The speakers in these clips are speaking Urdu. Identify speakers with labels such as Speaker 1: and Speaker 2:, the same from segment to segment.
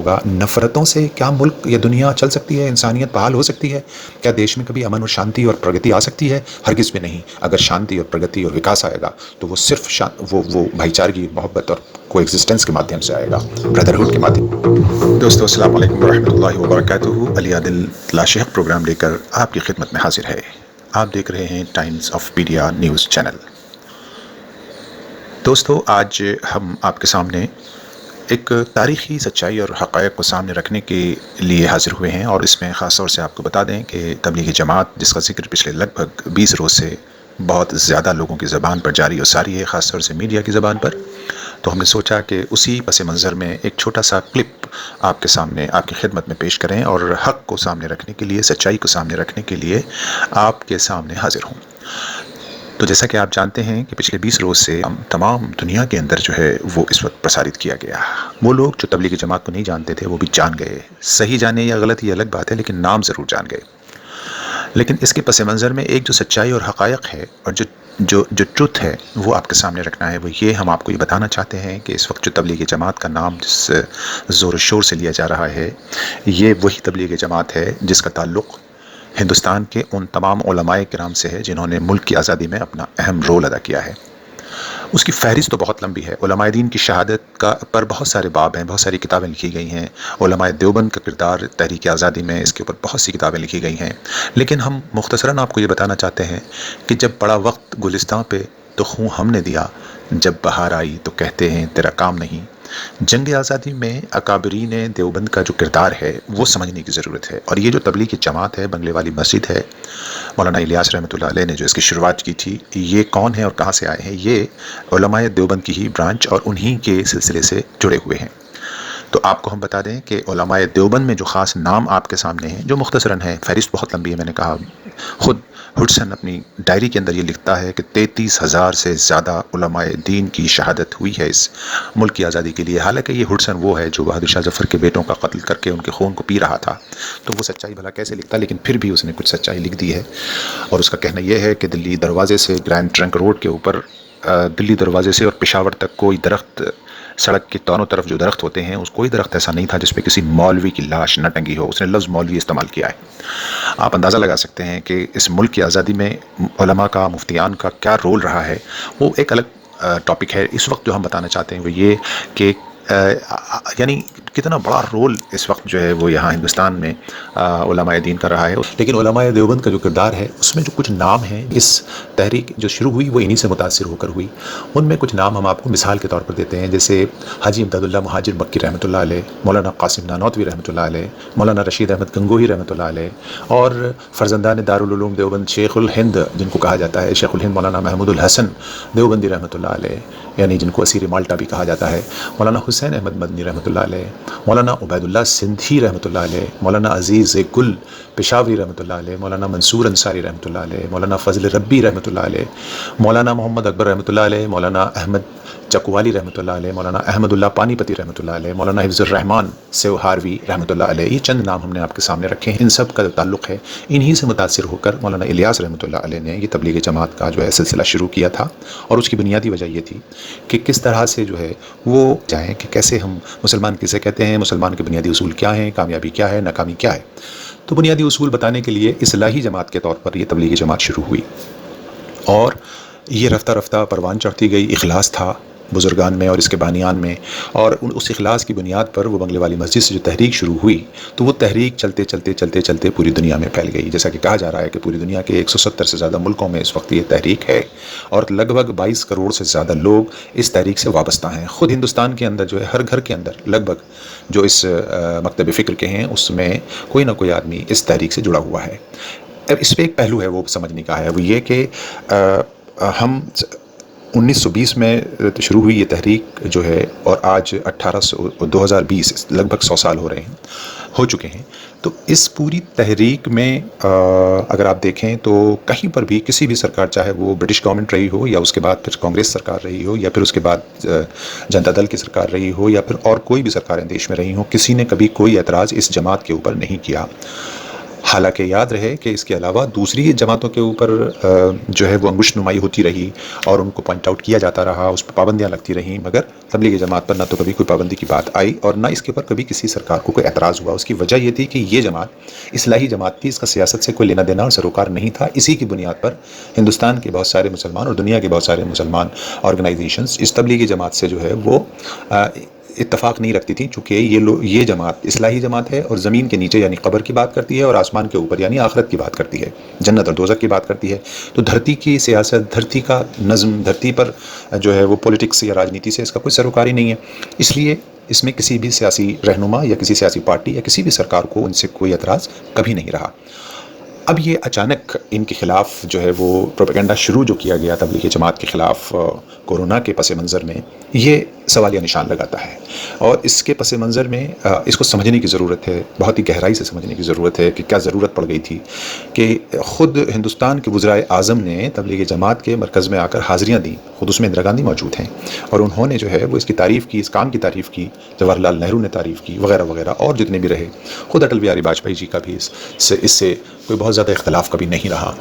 Speaker 1: ہوگا نفرتوں سے کیا ملک یا دنیا چل سکتی ہے؟ انسانیت بحال ہو سکتی ہے؟ کیا دیش میں کبھی امن اور شانتی اور پرگتی آ سکتی ہے؟ ہرگز بھی نہیں۔ اگر شانتی اور پرگتی اور وکاس آئے گا تو وہ صرف وہ بھائی چارگی، محبت اور کو ایگزسٹنس کے مادھیم سے آئے گا، بردرہڈ کے مادھیم۔ دوستو السلام علیکم ورحمۃ اللہ وبرکاتہ۔ علی عادل لاشحق پروگرام لے کر آپ کی خدمت میں حاضر ہے۔ آپ دیکھ رہے ہیں Times of media news channel. دوستو آج ہم آپ کے سامنے ایک تاریخی سچائی اور حقائق کو سامنے رکھنے کے لیے حاضر ہوئے ہیں، اور اس میں خاص طور سے آپ کو بتا دیں کہ تبلیغی جماعت جس کا ذکر پچھلے لگ بھگ 20 روز سے بہت زیادہ لوگوں کی زبان پر جاری اور ساری ہے، خاص طور سے میڈیا کی زبان پر، تو ہم نے سوچا کہ اسی پس منظر میں ایک چھوٹا سا کلپ آپ کے سامنے، آپ کی خدمت میں پیش کریں اور حق کو سامنے رکھنے کے لیے، سچائی کو سامنے رکھنے کے لیے آپ کے سامنے حاضر ہوں۔ تو جیسا کہ آپ جانتے ہیں کہ پچھلے 20 روز سے تمام دنیا کے اندر جو ہے وہ اس وقت پرسارت کیا گیا۔ وہ لوگ جو تبلیغی جماعت کو نہیں جانتے تھے وہ بھی جان گئے، صحیح جانے یا غلط یہ الگ بات ہے، لیکن نام ضرور جان گئے۔ لیکن اس کے پس منظر میں ایک جو سچائی اور حقائق ہے اور جو ٹروتھ ہے وہ آپ کے سامنے رکھنا ہے، وہ یہ ہم آپ کو یہ بتانا چاہتے ہیں کہ اس وقت جو تبلیغی جماعت کا نام جس زور و شور سے لیا جا رہا ہے، یہ وہی تبلیغی جماعت ہے جس کا تعلق ہندوستان کے ان تمام علماء کرام سے ہے جنہوں نے ملک کی آزادی میں اپنا اہم رول ادا کیا ہے۔ اس کی فہرست تو بہت لمبی ہے، علماء دین کی شہادت پر بہت سارے باب ہیں، بہت ساری کتابیں لکھی گئی ہیں، علماء دیوبند کا کردار تحریک آزادی میں، اس کے اوپر بہت سی کتابیں لکھی گئی ہیں، لیکن ہم مختصراً آپ کو یہ بتانا چاہتے ہیں کہ جب پڑا وقت گلستاں پہ تو خون ہم نے دیا، جب بہار آئی تو کہتے ہیں تیرا کام نہیں۔ جنگ آزادی میں اکابرین دیوبند کا جو کردار ہے وہ سمجھنے کی ضرورت ہے، اور یہ جو تبلیغی جماعت ہے، بنگلے والی مسجد ہے، مولانا الیاس رحمۃ اللہ علیہ نے جو اس کی شروعات کی تھی، یہ کون ہے اور کہاں سے آئے ہیں؟ یہ علماء دیوبند کی ہی برانچ اور انہی کے سلسلے سے جڑے ہوئے ہیں۔ تو آپ کو ہم بتا دیں کہ علماء دیوبند میں جو خاص نام آپ کے سامنے ہیں، جو مختصراً ہیں، فہرست بہت لمبی ہے، میں نے کہا خود ہڈسن اپنی ڈائری کے اندر یہ لکھتا ہے کہ 33,000 سے زیادہ علماء دین کی شہادت ہوئی ہے اس ملک کی آزادی کے لیے۔ حالانکہ یہ ہڈسن وہ ہے جو بہادر شاہ ظفر کے بیٹوں کا قتل کر کے ان کے خون کو پی رہا تھا، تو وہ سچائی بھلا کیسے لکھتا، لیکن پھر بھی اس نے کچھ سچائی لکھ دی ہے، اور اس کا کہنا یہ ہے کہ دلی دروازے سے گرینڈ ٹرنک روڈ کے اوپر دلی دروازے سے اور پشاور تک کوئی درخت، سڑک کے دونوں طرف جو درخت ہوتے ہیں، اس کوئی درخت ایسا نہیں تھا جس پہ کسی مولوی کی لاش نہ ٹنگی ہو۔ اس نے لفظ مولوی استعمال کیا ہے۔ آپ اندازہ لگا سکتے ہیں کہ اس ملک کی آزادی میں علماء کا، مفتیان کا کیا رول رہا ہے۔ وہ ایک الگ ٹاپک ہے۔ اس وقت جو ہم بتانا چاہتے ہیں وہ یہ کہ یعنی کتنا بڑا رول اس وقت جو ہے وہ یہاں ہندوستان میں علماء دین کا رہا ہے، لیکن علماء دیوبند کا جو کردار ہے اس میں جو کچھ نام ہیں، اس تحریک جو شروع ہوئی وہ انہی سے متاثر ہو کر ہوئی۔ ان میں کچھ نام ہم آپ کو مثال کے طور پر دیتے ہیں، جیسے حاجی امداد اللہ مہاجر مکی رحمۃ اللہ علیہ، مولانا قاسم نانوتوی رحمۃ اللہ علیہ، مولانا رشید احمد گنگوہی رحمۃ اللہ علیہ، اور فرزندان دارالعلوم دیوبند شیخ الہند جن کو کہا جاتا ہے، شیخ الہند مولانا محمود الحسن دیوبندی رحمۃ اللہ علیہ، یعنی جن کو اسیر مالٹا بھی کہا جاتا ہے، مولانا حسین احمد مدنی رحمۃ اللہ علیہ، مولانا عبید اللہ سندھی رحمۃ اللہ علیہ، مولانا عزیز گل پشاوری رحمۃ اللہ علیہ، مولانا منصور انصاری رحمۃ اللہ علیہ، مولانا فضل ربی رحمۃ اللہ علیہ، مولانا محمد اکبر رحمۃ اللہ علیہ، مولانا احمد چکوالی رحمۃ اللہ علیہ، مولانا احمد اللہ پانی پتی رحمۃ اللہ علیہ، مولانا حفظ الرحمان سیوہاروی رحمۃ اللہ علیہ۔ یہ چند نام ہم نے آپ کے سامنے رکھے ہیں، ان سب کا تعلق ہے، انہی سے متاثر ہو کر مولانا الیاس رحمۃ اللہ علیہ نے یہ تبلیغ جماعت کا جو ہے سلسلہ شروع کیا تھا، اور اس کی بنیادی وجہ یہ تھی کہ کس طرح سے جو ہے وہ چاہیں کہ کیسے ہم مسلمان کسے کہتے ہیں، مسلمان کے بنیادی اصول کیا ہیں، کامیابی کیا ہے، ناکامی کیا ہے۔ تو بنیادی اصول بتانے کے لیے اصلاحی جماعت کے طور پر یہ تبلیغی جماعت شروع ہوئی، اور یہ رفتہ رفتہ پروان چڑھتی گئی۔ اخلاص تھا بزرگان میں اور اس کے بانیان میں، اور اس اخلاص کی بنیاد پر وہ بنگلے والی مسجد سے جو تحریک شروع ہوئی، تو وہ تحریک چلتے چلتے چلتے چلتے پوری دنیا میں پھیل گئی۔ جیسا کہ کہا جا رہا ہے کہ پوری دنیا کے 170 سے زیادہ ملکوں میں اس وقت یہ تحریک ہے، اور لگ بھگ 22 کروڑ سے زیادہ لوگ اس تحریک سے وابستہ ہیں۔ خود ہندوستان کے اندر جو ہے ہر گھر کے اندر لگ بھگ جو اس مکتب فکر کے ہیں، اس میں کوئی نہ کوئی آدمی اس تحریک سے جڑا ہوا ہے۔ اب اس پہ ایک پہلو ہے وہ سمجھنے کا ہے، وہ یہ کہ ہم 1920 میں شروع ہوئی یہ تحریک جو ہے، اور آج 2020 لگ بھگ 100 سال ہو چکے ہیں۔ تو اس پوری تحریک میں اگر آپ دیکھیں تو کہیں پر بھی کسی بھی سرکار، چاہے وہ برٹش گورنمنٹ رہی ہو، یا اس کے بعد پھر کانگریس سرکار رہی ہو، یا پھر اس کے بعد جنتا دل کی سرکار رہی ہو، یا پھر اور کوئی بھی سرکاریں دیش میں رہی ہوں، کسی نے کبھی کوئی اعتراض اس جماعت کے اوپر نہیں کیا۔ حالانکہ یاد رہے کہ اس کے علاوہ دوسری جماعتوں کے اوپر جو ہے وہ انگشت نمائی ہوتی رہی اور ان کو پوائنٹ آؤٹ کیا جاتا رہا، اس پہ پابندیاں لگتی رہیں، مگر تبلیغ جماعت پر نہ تو کبھی کوئی پابندی کی بات آئی اور نہ اس کے اوپر کبھی کسی سرکار کو کوئی اعتراض ہوا۔ اس کی وجہ یہ تھی کہ یہ جماعت اصلاحی جماعت تھی، اس کا سیاست سے کوئی لینا دینا اور سروکار نہیں تھا۔ اسی کی بنیاد پر ہندوستان کے بہت سارے مسلمان اور دنیا کے بہت سارے مسلمان آرگنائزیشنز اس تبلیغی جماعت سے جو ہے وہ اتفاق نہیں رکھتی تھیں، چونکہ یہ جماعت اصلاحی جماعت ہے اور زمین کے نیچے یعنی قبر کی بات کرتی ہے اور آسمان کے اوپر یعنی آخرت کی بات کرتی ہے، جنت اور دوزخ کی بات کرتی ہے۔ تو دھرتی کی سیاست، دھرتی کا نظم، دھرتی پر جو ہے وہ پولیٹکس یا راجنیتی سے اس کا کوئی سروکار ہی نہیں ہے۔ اس لیے اس میں کسی بھی سیاسی رہنما یا کسی سیاسی پارٹی یا کسی بھی سرکار کو ان سے کوئی اعتراض کبھی نہیں رہا۔ اب یہ اچانک ان کے خلاف جو ہے وہ پروپیگنڈا شروع جو کیا گیا تبلیغی جماعت کے خلاف کورونا کے پس منظر میں، یہ سوالیہ نشان لگاتا ہے اور اس کے پس منظر میں اس کو سمجھنے کی ضرورت ہے، بہت ہی گہرائی سے سمجھنے کی ضرورت ہے کہ کیا ضرورت پڑ گئی تھی کہ خود ہندوستان کے وزرائے اعظم نے تبلیغی جماعت کے مرکز میں آ کر حاضریاں دیں، خود اس میں اندرا گاندھی موجود ہیں اور انہوں نے جو ہے وہ اس کی تعریف کی، اس کام کی تعریف کی، جواہر لال نہرو نے تعریف کی وغیرہ وغیرہ، اور جتنے بھی رہے، خود اٹل بہاری واجپئی جی کا بھی اس سے کوئی بہت زیادہ اختلاف کبھی نہیں رہا۔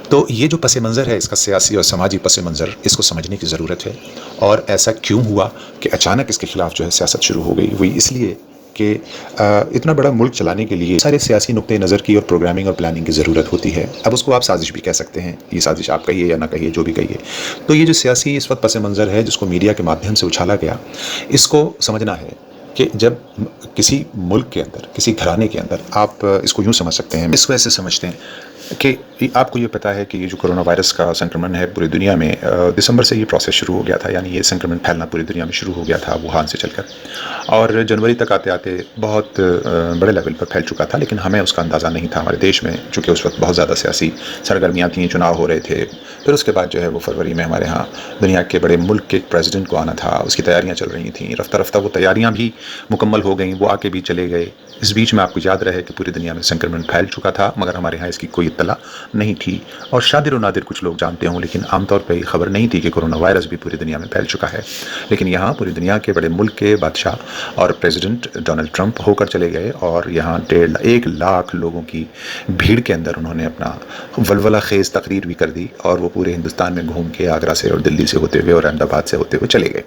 Speaker 1: تو یہ جو پس منظر ہے، اس کا سیاسی اور سماجی پس منظر، اس کو سمجھنے کی ضرورت ہے۔ اور ایسا کیوں ہوا کہ اچانک اس کے خلاف جو ہے سیاست شروع ہو گئی؟ وہی اس لیے کہ اتنا بڑا ملک چلانے کے لیے سارے سیاسی نقطۂ نظر کی اور پروگرامنگ اور پلاننگ کی ضرورت ہوتی ہے۔ اب اس کو آپ سازش بھی کہہ سکتے ہیں، یہ سازش آپ کہیے یا نہ کہیے، جو بھی کہیے۔ تو یہ جو سیاسی اس وقت پس منظر ہے جس کو میڈیا کے مادھیم سے اچھالا گیا، اس کو سمجھنا ہے کہ جب کسی ملک کے اندر، کسی گھرانے کے اندر، آپ اس کو یوں سمجھ سکتے ہیں، اس وجہ سے سمجھتے ہیں کہ آپ کو یہ پتہ ہے کہ یہ جو کرونا وائرس کا سنکرمن ہے پوری دنیا میں، دسمبر سے یہ پروسیس شروع ہو گیا تھا، یعنی یہ سنکرمن پھیلنا پوری دنیا میں شروع ہو گیا تھا ووہان سے چل کر، اور جنوری تک آتے آتے بہت بڑے لیول پر پھیل چکا تھا، لیکن ہمیں اس کا اندازہ نہیں تھا ہمارے دیش میں، چونکہ اس وقت بہت زیادہ سیاسی سرگرمیاں تھیں، چناؤ ہو رہے تھے۔ پھر اس کے بعد جو ہے وہ فروری میں ہمارے ہاں دنیا کے بڑے ملک کے پریزیڈنٹ کو آنا تھا، اس کی تیاریاں چل رہی تھیں، رفتہ رفتہ وہ تیاریاں بھی مکمل ہو گئیں، وہ آ کے بھی چلے گئے۔ اس بیچ میں آپ کو یاد رہے کہ پوری دنیا میں سنکرمن پھیل چکا تھا، مگر ہمارے ہاں اس کی کوئی اطلاع نہیں تھی، اور شادر و نادر کچھ لوگ جانتے ہوں، لیکن عام طور پہ یہ خبر نہیں تھی کہ کرونا وائرس بھی پوری دنیا میں پھیل چکا ہے۔ لیکن یہاں پوری دنیا کے بڑے ملک کے بادشاہ اور پریزیڈنٹ ڈونلڈ ٹرمپ ہو کر چلے گئے، اور یہاں 1.5 لاکھ لوگوں کی بھیڑ کے اندر انہوں نے اپنا ولولہ خیز تقریر بھی کر دی، اور وہ پورے ہندوستان میں گھوم کے آگرہ سے اور دلی سے ہوتے ہوئے اور احمد آباد سے ہوتے ہوئے چلے گئے۔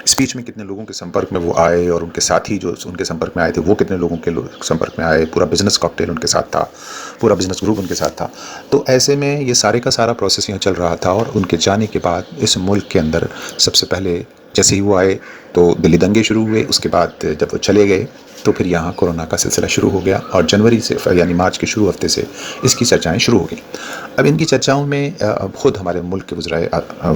Speaker 1: اسپیچ میں کتنے لوگوں کے سمپرک میں وہ آئے، اور ان کے ساتھی جو ان کے سمپرک میں آئے تھے وہ کتنے لوگوں کے سمپرک میں آئے، پورا بزنس کاکٹیل ان کے ساتھ تھا، پورا بزنس گروپ ان کے ساتھ تھا۔ تو ایسے میں یہ سارے کا سارا پروسیس یہاں چل رہا تھا، اور ان کے جانے کے بعد اس ملک کے اندر سب سے پہلے جیسے ہی وہ آئے تو دلی دنگے شروع ہوئے، اس کے بعد جب وہ چلے گئے تو پھر یہاں کورونا کا سلسلہ شروع ہو گیا، اور جنوری سے یعنی مارچ کے شروع ہفتے سے اس کی چرچائیں شروع ہو گئیں۔ اب ان کی چرچاؤں میں خود ہمارے ملک کے وزرائے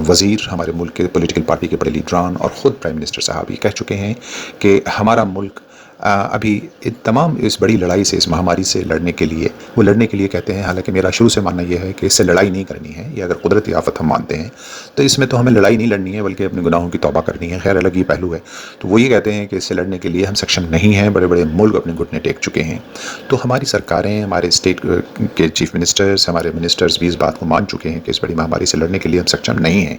Speaker 1: وزیر، ہمارے ملک کے پولیٹیکل پارٹی کے بڑے لیڈران اور خود پرائم منسٹر صاحب یہ کہہ چکے ہیں کہ ہمارا ملک ابھی تمام اس بڑی لڑائی سے، اس مہاماری سے لڑنے کے لیے کہتے ہیں، حالانکہ میرا شروع سے ماننا یہ ہے کہ اس سے لڑائی نہیں کرنی ہے، یہ اگر قدرتی آفت ہم مانتے ہیں تو اس میں تو ہمیں لڑائی نہیں لڑنی ہے بلکہ اپنے گناہوں کی توبہ کرنی ہے، خیر الگ ہی پہلو ہے۔ تو وہ یہ کہتے ہیں کہ اس سے لڑنے کے لیے ہم سکشم نہیں ہیں، بڑے بڑے ملک اپنے گھٹنے ٹیک چکے ہیں۔ تو ہماری سرکاریں، ہمارے اسٹیٹ کے چیف منسٹرز، ہمارے منسٹرز بھی اس بات کو مان چکے ہیں کہ اس بڑی مہاماری سے لڑنے کے لیے ہم سکشم نہیں ہیں۔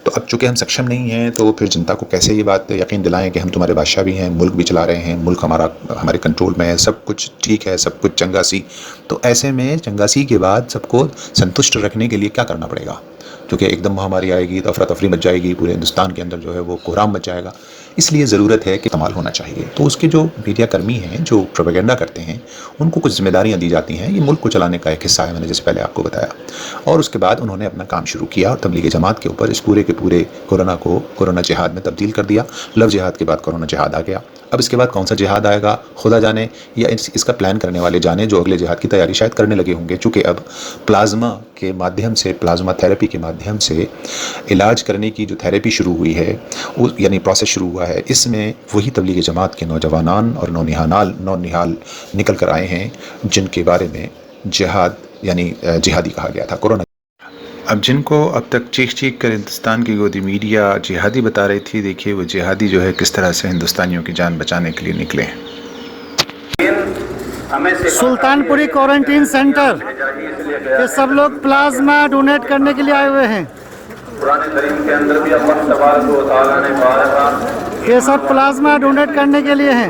Speaker 1: تو اب چونکہ ہم سکشم نہیں ہیں تو پھر جنتا کو کیسے یہ بات یقین دلائیں کہ ہم تمہارے بادشاہ بھی ہیں، ملک بھی چلا رہے ہیں، ملک ہمارے کنٹرول میں ہے، سب کچھ ٹھیک ہے، سب کچھ چنگا سی۔ تو ایسے میں چنگا سی کے بعد سب کو سنتشٹ رکھنے کے لیے کیا کرنا پڑے گا؟ کیونکہ ایک دم مہاماری آئے گی تو افراتفری مچ جائے گی، پورے ہندوستان کے اندر جو ہے وہ کوہرام مچ جائے گا۔ اس لیے ضرورت ہے کہ کمال ہونا چاہیے۔ تو اس کے جو میڈیا کرمی ہیں، جو پروپیگنڈا کرتے ہیں، ان کو کچھ ذمہ داریاں دی جاتی ہیں، یہ ملک کو چلانے کا ایک حصہ ہے، میں نے جیسے پہلے آپ کو بتایا۔ اور اس کے بعد انہوں نے اپنا کام شروع کیا اور تبلیغ جماعت کے اوپر اس پورے کے پورے کورونا کو کورونا جہاد میں تبدیل کر دیا۔ لو جہاد کے بعد کورونا جہاد آ گیا۔ اب اس کے بعد کون سا جہاد آئے گا خدا جانے، یا اس کا پلان کرنے والے جانے، جو اگلے جہاد کی تیاری شاید کرنے لگے ہوں گے، چونکہ اب پلازما کے مادھیم سے، پلازما تھیراپی کے مادھیم سے علاج کرنے کی جو تھیراپی شروع ہوئی ہے، یعنی پروسیس شروع ہوا ہے، اس میں وہی تبلیغ جماعت کے نوجوانان اور نونہال نکل کر آئے ہیں جن کے بارے میں جہاد یعنی جہادی کہا گیا تھا کورونا۔ اب جن کو اب تک چیخ کر ہندوستان کی گودی میڈیا جہادی بتا رہی تھی، دیکھیے وہ جہادی جو ہے کس طرح سے ہندوستانیوں کی جان بچانے کے لیے نکلے ہیں۔
Speaker 2: سلطان پوری کوارنٹین سینٹر کے سب لوگ پلازما ڈونیٹ کرنے کے لیے آئے ہوئے ہیں۔ یہ سب پلازما ڈونیٹ کرنے کے لیے ہیں۔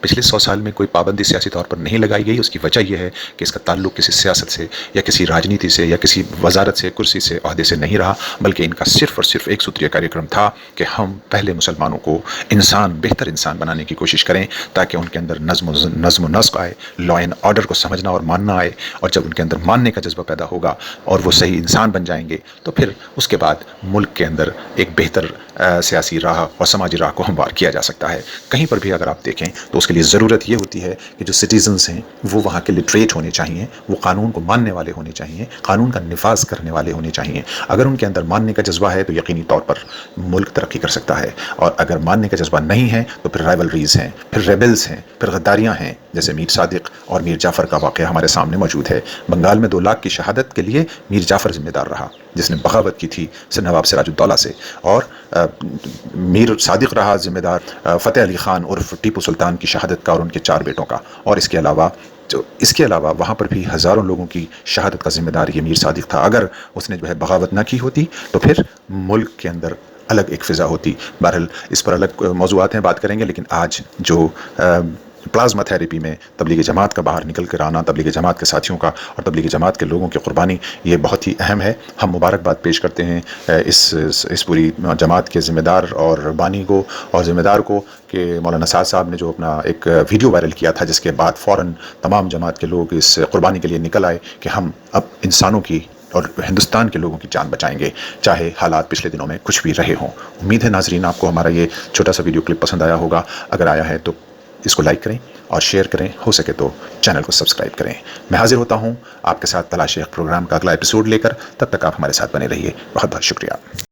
Speaker 1: پچھلے 100 سال میں کوئی پابندی سیاسی طور پر نہیں لگائی گئی. اس کی وجہ یہ ہے کہ اس کا تعلق کسی سیاست سے یا کسی راجنیتی سے یا کسی وزارت سے، کرسی سے، عہدے سے نہیں رہا، بلکہ ان کا صرف اور صرف ایک ستریہ کاریہ کرم تھا کہ ہم پہلے مسلمانوں کو بہتر انسان بنانے کی کوشش کریں تاکہ ان کے اندر نظم و نسق آئے، لا اینڈ آرڈر کو سمجھنا اور ماننا آئے. اور جب ان کے اندر ماننے کا جذبہ پیدا ہوگا اور وہ صحیح انسان بن جائیں گے تو پھر اس کے بعد ملک کے اندر ایک بہتر سیاسی راہ اور سماجی راہ کو ہموار کیا جا سکتا ہے. کہیں پر بھی اگر آپ دیکھیں تو اس کے لیے ضرورت یہ ہوتی ہے کہ جو سٹیزنز ہیں وہ وہاں کے لٹریٹ ہونے چاہیے، وہ قانون کو ماننے والے ہونے چاہیے، قانون کا نفاذ کرنے والے ہونے چاہیے. اگر ان کے اندر ماننے کا جذبہ ہے تو یقینی طور پر ملک ترقی کر سکتا ہے، اور اگر ماننے کا جذبہ نہیں ہے تو پھر رائولریز ہیں، پھر ریبلز ہیں، پھر غداریاں ہیں، جیسے میر صادق اور میر جعفر کا واقعہ ہمارے سامنے موجود ہے. بنگال میں 2 لاکھ کی شہادت کے لیے میر جعفر ذمہ دار رہا، جس نے بغاوت کی تھی نواب سراج الدولہ سے، اور میر صادق رہا ذمہ دار فتح علی خان عرف ٹیپو سلطان کی شہادت کا اور ان کے 4 بیٹوں کا. اور اس کے علاوہ وہاں پر بھی ہزاروں لوگوں کی شہادت کا ذمہ دار یہ میر صادق تھا. اگر اس نے بغاوت نہ کی ہوتی تو پھر ملک کے اندر الگ ایک فضا ہوتی. بہرحال اس پر الگ موضوعات ہیں، بات کریں گے. لیکن آج جو پلازما تھیراپی میں تبلیغی جماعت کا باہر نکل کر آنا، تبلیغی جماعت کے ساتھیوں کا اور تبلیغی جماعت کے لوگوں کی قربانی، یہ بہت ہی اہم ہے. ہم مبارکباد پیش کرتے ہیں اس پوری جماعت کے ذمہ دار اور بانی کو اور ذمہ دار کو کہ مولانا سعد صاحب نے جو اپنا ایک ویڈیو وائرل کیا تھا، جس کے بعد فوراً تمام جماعت کے لوگ اس قربانی کے لیے نکل آئے کہ ہم اب انسانوں کی اور ہندوستان کے لوگوں کی جان بچائیں گے، چاہے حالات پچھلے دنوں میں کچھ بھی رہے ہوں. امید ہے ناظرین آپ کو ہمارا یہ چھوٹا سا ویڈیو کلپ پسند آیا ہوگا. اگر آیا ہے تو اس کو لائک کریں اور شیئر کریں، ہو سکے تو چینل کو سبسکرائب کریں. میں حاضر ہوتا ہوں آپ کے ساتھ تلاش ایک پروگرام کا اگلا ایپیسوڈ لے کر. تب تک آپ ہمارے ساتھ بنے رہیے. بہت بہت شکریہ.